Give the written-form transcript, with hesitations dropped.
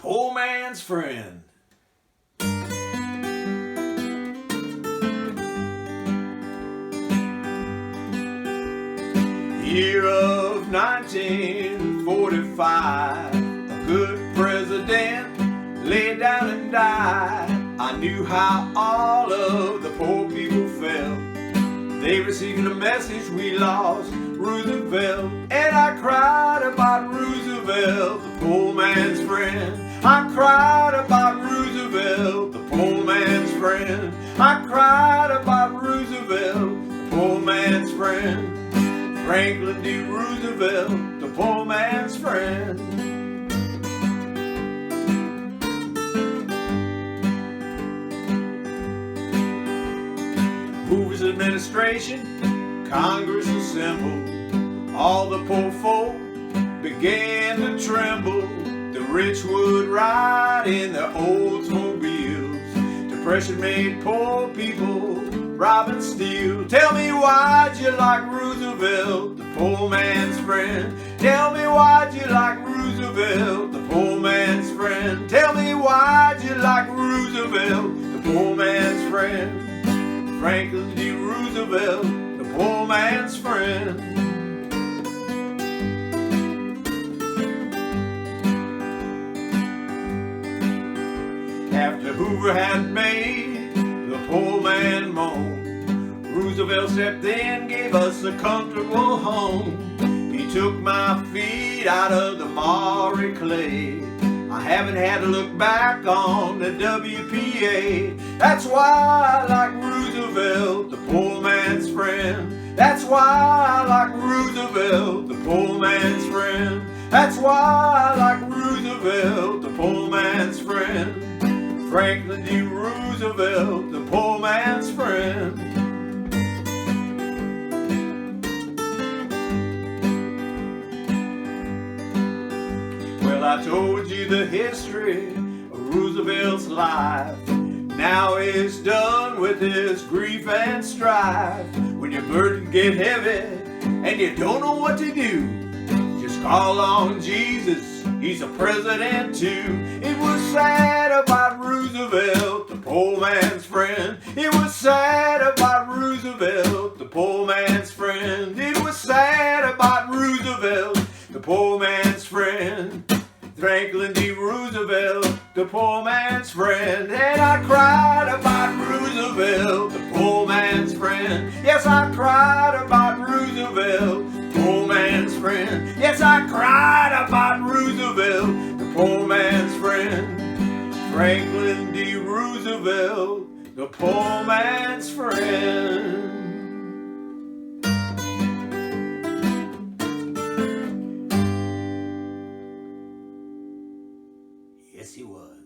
poor man's friend. Year of 1945, a good president laid down and died. I knew how all of the poor people felt. They received a message we lost Roosevelt, and I cried about Roosevelt, the poor man's friend. I cried about Roosevelt, the poor man's friend. I cried about Roosevelt, the poor man's friend. Franklin D. Roosevelt, the poor man's friend. Hoover's administration, Congress assembled. All the poor folk began to tremble. The rich would ride in their Oldsmobiles. Depression made poor people rob and steal. Tell me, why'd you like Roosevelt, the poor man's friend? Tell me, why'd you like Roosevelt, the poor man's friend? Tell me, why'd you like Roosevelt, the poor man's friend? Franklin D. Roosevelt, the poor man's friend. After Hoover had made the poor man moan, Roosevelt stepped in, gave us a comfortable home. He took my feet out of the marry clay. I haven't had to look back on the WPA. That's why I like Roosevelt, the poor man's friend. That's why I like Roosevelt, the poor man's friend. That's why I like Roosevelt, the poor man's friend. Franklin D. Roosevelt, the poor man's friend. Well, I told you the history of Roosevelt's life. Now it's done with his grief and strife. When your burden get heavy and you don't know what to do, just call on Jesus, he's a president too. It was sad about Roosevelt, the poor man's friend. It was sad about Roosevelt, the poor man's friend. It was sad about Roosevelt, the poor man's friend. Franklin D. Roosevelt, the poor man's friend. And I cried about Roosevelt, the poor man's friend. Yes, I cried about Roosevelt, the poor man's friend. Yes, I cried about Roosevelt, the poor man's friend. Franklin D. Roosevelt, the poor man's friend. Yes, he was.